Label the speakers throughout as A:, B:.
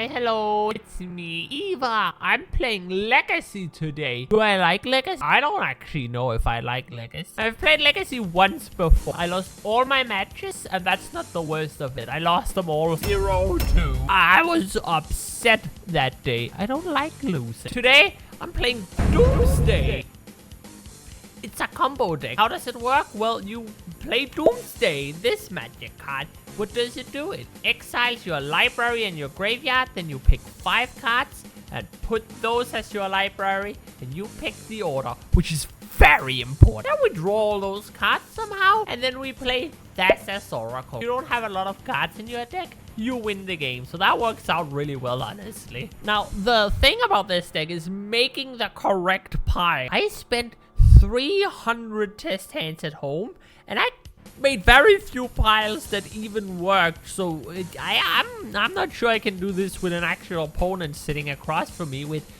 A: Hi, hello, it's me, Eva. I'm playing Legacy today. Do I like Legacy? I don't actually know if I like Legacy. I've played Legacy once before. I lost all my matches, and that's not the worst of it. I lost them all 0-2. I was upset that day. I don't like losing. Today, I'm playing Doomsday. It's a combo deck. How does it work? Well, you play Doomsday, this magic card. What does it do? It exiles your library and your graveyard. Then you pick 5 cards and put those as your library. And you pick the order, which is very important. Then we draw all those cards somehow. And then we play that's as Oracle. If you don't have a lot of cards in your deck, you win the game. So that works out really well, honestly. Now, the thing about this deck is making the correct pile. I spent 300 test hands at home, and I made very few piles that even worked. So I'm not sure I can do this with an actual opponent sitting across from me with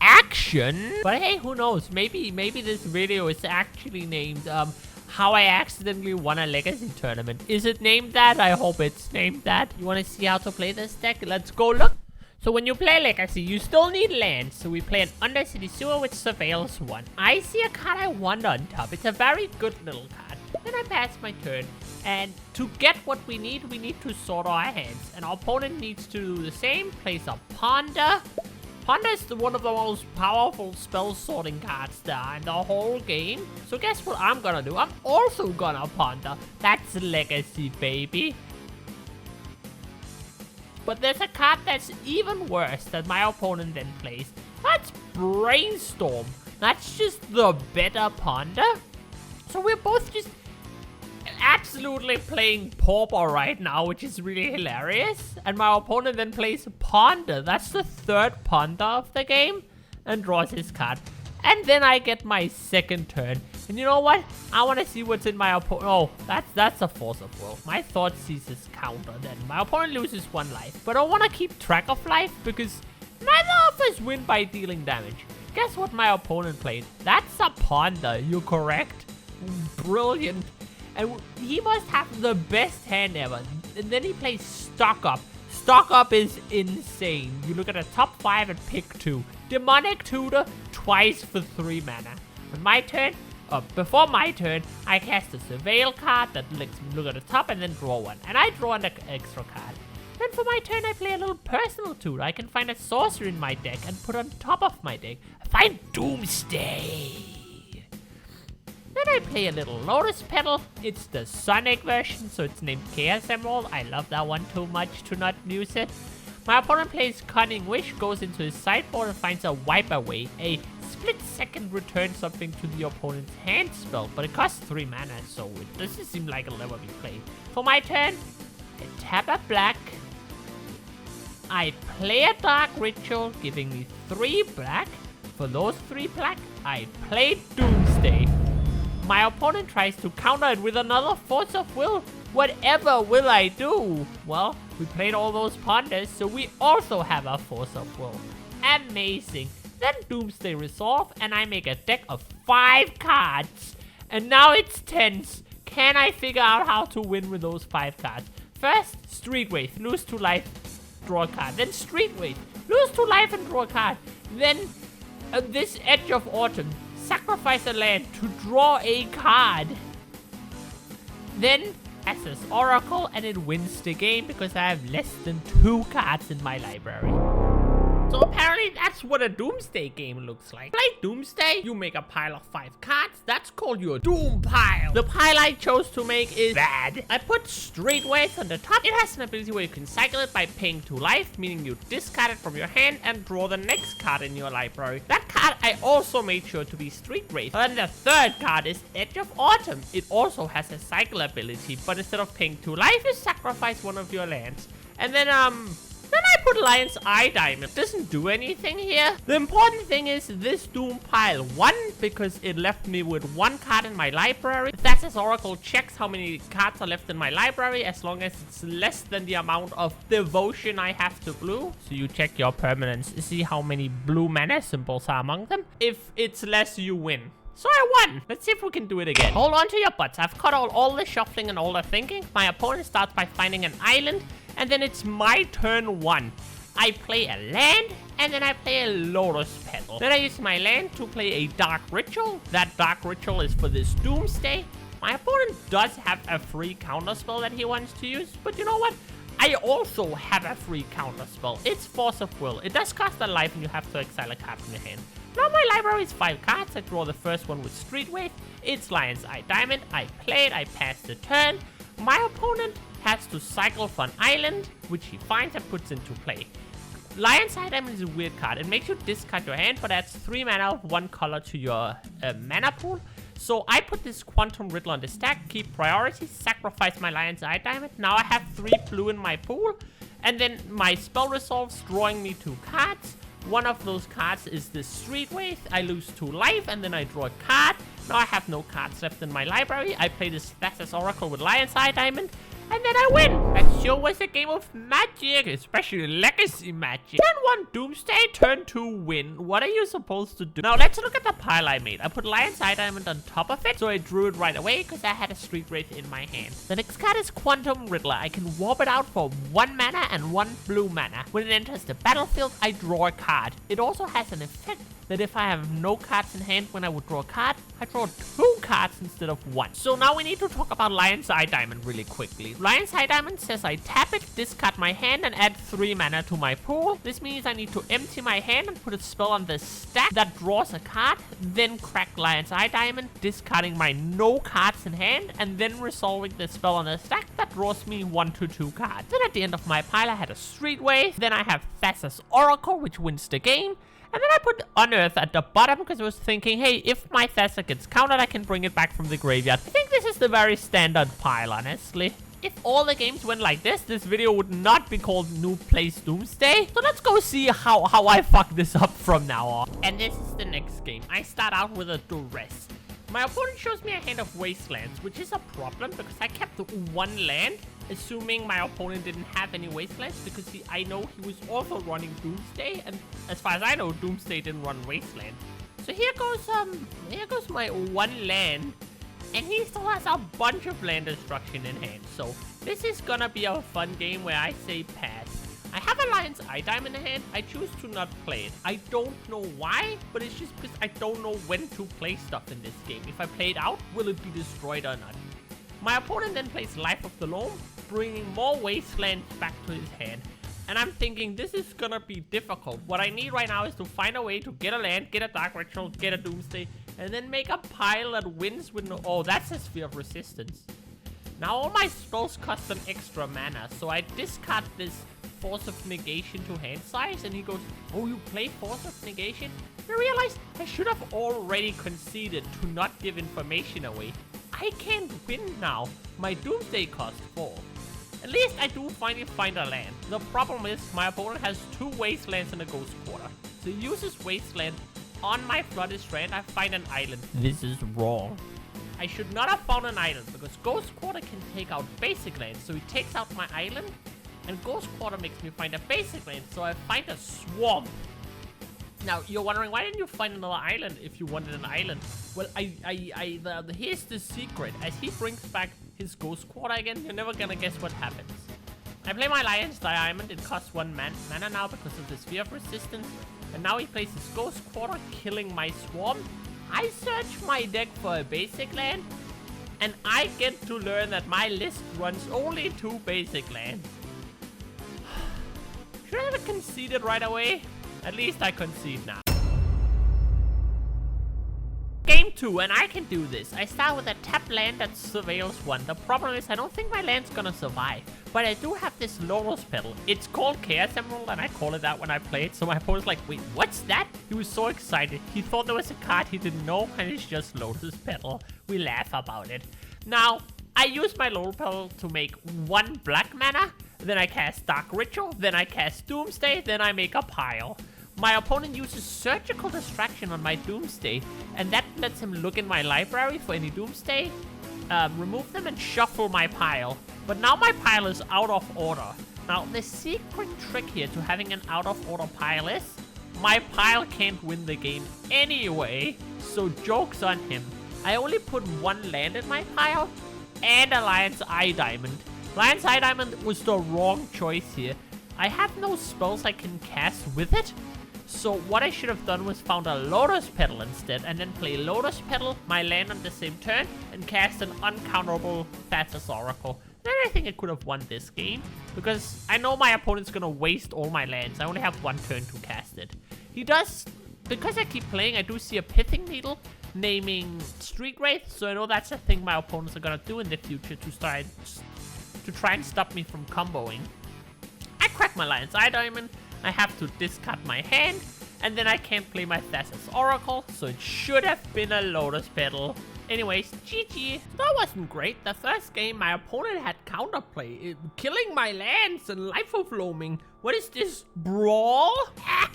A: action. But hey, who knows? Maybe this video is actually named how I accidentally won a Legacy tournament. Is it named that? I hope it's named that. You want to see how to play this deck? Let's go look. So when you play Legacy, you still need lands. So we play an Undercity Sewer with Surveils 1. I see a card I want on top. It's a very good little card. Then I pass my turn. And to get what we need to sort our hands. And our opponent needs to do the same. Plays a Ponder. Ponder is one of the most powerful spell sorting cards there in the whole game. So guess what I'm gonna do? I'm also gonna Ponder. That's Legacy, baby. But there's a card that's even worse that my opponent then plays. That's Brainstorm. That's just the better Ponder. So we're both just absolutely playing Pauper right now, which is really hilarious. And my opponent then plays Ponder. That's the 3rd Ponder of the game. And draws his card. And then I get my second turn. And you know what? I want to see what's in my opponent. Oh, that's a Force of Will. My thought seizes counter then. My opponent loses 1 life. But I want to keep track of life because neither of us win by dealing damage. Guess what my opponent played? That's a Ponder. You're correct. Brilliant. And he must have the best hand ever. And then he plays Stock Up. Stock Up is insane. You look at the top 5 and pick 2. Demonic Tutor twice for 3 mana. On my turn, before my turn, I cast a Surveil card that lets me look at the top and then draw 1. And I draw an extra card. Then for my turn, I play a little personal tutor. I can find a sorcery in my deck and put on top of my deck. I find Doomsday. Then I play a little Lotus Petal. It's the Sonic version, so it's named Chaos Emerald. I love that one too much to not use it. My opponent plays Cunning Wish, goes into his sideboard and finds a Wipe Away. A split second return something to the opponent's hand spell, but it costs 3 mana, so it doesn't seem like it'll ever be played. For my turn, I tap a black. I play a Dark Ritual, giving me 3 black. For those 3 black, I play Doomsday. My opponent tries to counter it with another Force of Will. Whatever will I do? Well, we played all those Ponders, so we also have a Force of Will. Amazing. Then Doomsday Resolve, and I make a deck of 5 cards. And now it's tense. Can I figure out how to win with those 5 cards? First, Street Wraith, lose 2 life, draw a card. Then Street Wraith, lose 2 life and draw a card. Then this Edge of Autumn, sacrifice a land to draw a card. Then Access Oracle, and it wins the game because I have less than 2 cards in my library. So apparently that's what a Doomsday game looks like. Play Doomsday, you make a pile of 5 cards. That's called your Doom pile. The pile I chose to make is bad. I put Street Wraith on the top. It has an ability where you can cycle it by paying 2 life, meaning you discard it from your hand and draw the next card in your library. That card I also made sure to be Street Wraith. And the 3rd card is Edge of Autumn. It also has a cycle ability, but instead of paying 2 life, you sacrifice one of your lands. And then I put Lion's Eye Diamond. It doesn't do anything here. The important thing is this Doom pile won because it left me with 1 card in my library. That's as Oracle checks how many cards are left in my library as long as it's less than the amount of devotion I have to blue. So you check your permanents, see how many blue mana symbols are among them. If it's less, you win. So I won. Let's see if we can do it again. Hold on to your butts. I've cut out all the shuffling and all the thinking. My opponent starts by finding an island. And then it's my turn 1. I play a land, and then I play a Lotus Petal. Then I use my land to play a Dark Ritual. That Dark Ritual is for this Doomsday. My opponent does have a free counterspell that he wants to use, but you know what? I also have a free counterspell. It's Force of Will. It does cost a life and you have to exile a card from your hand. Now my library is 5 cards. I draw the first one with Street Wave. It's Lion's Eye Diamond. I play it. I pass the turn. My opponent has to cycle for an island, which he finds and puts into play. Lion's Eye Diamond is a weird card. It makes you discard your hand, but adds 3 mana of 1 color to your mana pool. So I put this Quantum Riddle on the stack, keep priority, sacrifice my Lion's Eye Diamond. Now I have 3 blue in my pool. And then my spell resolves, drawing me 2 cards. One of those cards is the Street Wave. I lose 2 life, and then I draw a card. Now I have no cards left in my library. I play this Thassa's Oracle with Lion's Eye Diamond. And then I win. That sure was a game of magic, especially legacy magic. Turn 1 Doomsday, turn 2 win. What are you supposed to do? Now let's look at the pile I made. I put Lion's Eye Diamond on top of it, so I drew it right away because I had a Street Wraith in my hand. The next card is Quantum Riddler. I can warp it out for 1 mana and 1 blue mana. When it enters the battlefield, I draw a card. It also has an effect that if I have no cards in hand when I would draw a card, I draw 2 cards instead of 1. So now we need to talk about Lion's Eye Diamond really quickly. Lion's Eye Diamond says I tap it, discard my hand, and add 3 mana to my pool. This means I need to empty my hand and put a spell on the stack that draws a card, then crack Lion's Eye Diamond, discarding my no cards in hand, and then resolving the spell on the stack that draws me 1 to 2 cards. Then at the end of my pile, I had a Street Wave. Then I have Thassa's Oracle, which wins the game. And then I put Unearth at the bottom because I was thinking, hey, if my Thassa gets countered, I can bring it back from the graveyard. I think this is the very standard pile, honestly. If all the games went like this video would not be called Noob Plays Doomsday. So let's go see how I fuck this up from now on. And this is the next game. I start out with a Duress. My opponent shows me a hand of Wastelands, which is a problem because I kept 1 land, assuming my opponent didn't have any Wastelands because I know he was also running Doomsday, and as far as I know, Doomsday didn't run Wasteland. So here goes my 1 land, and he still has a bunch of land destruction in hand. So this is gonna be a fun game where I say pass. I have a Lion's Eye Diamond in hand. I choose to not play it. I don't know why, but it's just because I don't know when to play stuff in this game. If I play it out, will it be destroyed or not? My opponent then plays Life of the Loam, bringing more Wastelands back to his hand. And I'm thinking this is gonna be difficult. What I need right now is to find a way to get a land, get a Dark Ritual, get a Doomsday, and then make a pile that wins with no... Oh, that's a Sphere of Resistance. Now all my spells cost an extra mana, so I discard this Force of Negation to hand size, and he goes, oh, you play Force of Negation? I realized I should have already conceded to not give information away. I can't win now. My Doomsday costs 4. At least I do finally find a land. The problem is my opponent has 2 Wastelands and a Ghost Quarter. So he uses Wasteland. On my Flooded Strand, I find an island. This is wrong. I should not have found an island because Ghost Quarter can take out basic lands. So he takes out my island, and Ghost Quarter makes me find a basic land. So I find a swamp. Now, you're wondering, why didn't you find another island if you wanted an island? Well, here's the secret. As he brings back his Ghost Quarter again, you're never gonna guess what happens. I play my Lion's Diamond. It costs 1 mana now because of the Sphere of Resistance. And now he plays his Ghost Quarter, killing my swamp. I search my deck for a basic land, and I get to learn that my list runs only 2 basic lands. Should I have conceded right away? At least I concede now. Game 2, and I can do this. I start with a tap land that surveils 1. The problem is I don't think my land's gonna survive. But I do have this Lotus Petal. It's called Chaos Emerald, and I call it that when I play it. So my opponent's like, wait, what's that? He was so excited. He thought there was a card he didn't know, and it's just Lotus Petal. We laugh about it. Now, I use my Lotus Petal to make 1 black mana. Then I cast Dark Ritual. Then I cast Doomsday. Then I make a pile. My opponent uses Surgical Distraction on my Doomsday, and that lets him look in my library for any Doomsday, remove them, and shuffle my pile. But now my pile is out of order. Now, the secret trick here to having an out of order pile is my pile can't win the game anyway, so joke's on him. I only put 1 land in my pile and a Lion's Eye Diamond. Lion's Eye Diamond was the wrong choice here. I have no spells I can cast with it. So what I should have done was found a Lotus Petal instead, and then play Lotus Petal, my land on the same turn, and cast an uncounterable Thassa's Oracle. Then I think I could have won this game, because I know my opponent's gonna waste all my lands. I only have one turn to cast it. He does, because I keep playing, I do see a Pithing Needle naming Street Wraith, so I know that's a thing my opponents are gonna do in the future to try and stop me from comboing. I crack my Lion's Eye Diamond, I have to discard my hand, and then I can't play my Thassa's Oracle, so it should have been a Lotus Petal. Anyways, GG. That wasn't great. The first game, my opponent had counterplay, killing my lands and life overwhelming. What is this, brawl?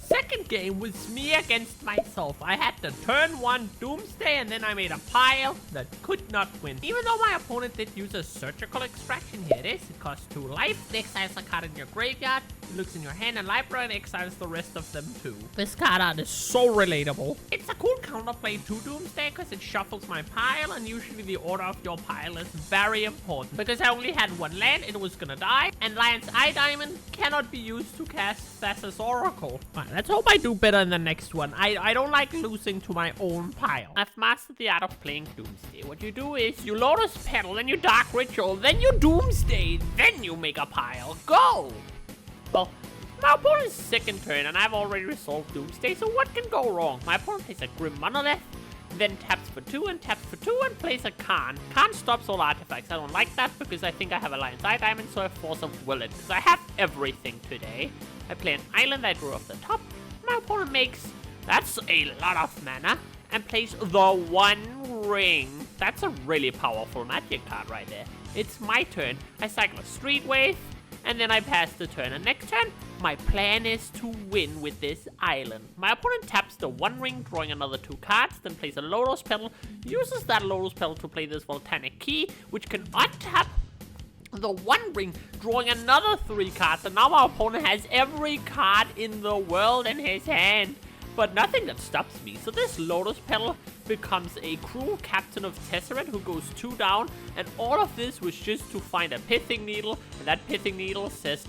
A: Second game was me against myself. I had the turn 1 Doomsday, and then I made a pile that could not win. Even though my opponent did use a surgical extraction, here it is. It costs 2 life. It exiles a card in your graveyard. It looks in your hand and library and exiles the rest of them too. This card art is so relatable. It's a cool counterplay to Doomsday because it shuffles my pile, and usually the order of your pile is very important. Because I only had 1 land, it was gonna die, and Lion's Eye Diamond cannot be used to cast Thassa's Oracle. Right, let's hope I do better in the next one. I don't like losing to my own pile. I've mastered the art of playing Doomsday. What you do is you Lotus Petal, then you Dark Ritual, then you Doomsday, then you make a pile. Go! Well, my opponent's second turn, and I've already resolved Doomsday, so what can go wrong? My opponent plays a Grim Monolith, then taps for 2 and taps for 2 and plays a Khan. Khan stops all artifacts. I don't like that because I think I have a Lion's Eye Diamond, so I force of will it because I have everything today. I play an island I drew off the top. My opponent makes, that's a lot of mana, and plays the One Ring. That's a really powerful magic card right there. It's my turn. I cycle a Street Wave, and then I pass the turn. And next turn, my plan is to win with this island. My opponent taps the One Ring, drawing another 2 cards, then plays a Lotus Petal, uses that Lotus Petal to play this Volcanic Key, which can untap the One Ring, drawing another 3 cards, and now my opponent has every card in the world in his hand. But nothing that stops me. So this Lotus Petal becomes a Cruel Captain of Tesseract who goes 2 down, and all of this was just to find a Pithing Needle, and that Pithing Needle says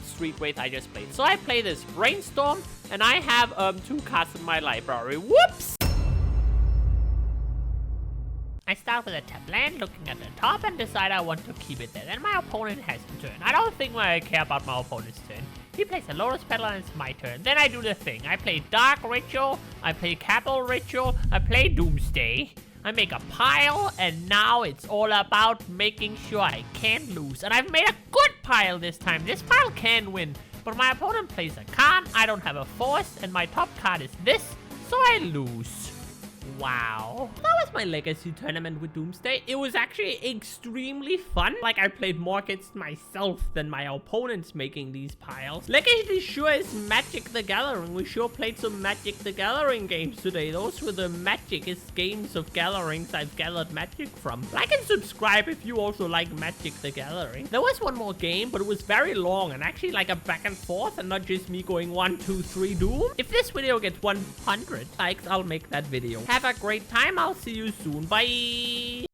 A: Street Wraith I just played. So I play this Brainstorm, and I have 2 cards in my library. Whoops! I start with a tap land, looking at the top, and decide I want to keep it there. Then my opponent has a turn. I don't think I care about my opponent's turn. He plays a Lotus Petal and it's my turn. Then I do the thing. I play Dark Ritual, I play Capital Ritual, I play Doomsday. I make a pile, and now it's all about making sure I can't lose. And I've made a good pile this time. This pile can win. But my opponent plays a Khan, I don't have a force, and my top card is this, so I lose. Wow. That was my Legacy tournament with Doomsday. It was actually extremely fun. Like, I played more against myself than my opponents making these piles. Legacy sure is Magic the Gathering. We sure played some Magic the Gathering games today. Those were the magicest games of gatherings I've gathered magic from. Like and subscribe if you also like Magic the Gathering. There was one more game, but it was very long and actually like a back and forth and not just me going 1, 2, 3 Doom. If this video gets 100 likes, I'll make that video. Have a great time. I'll see you soon. Bye.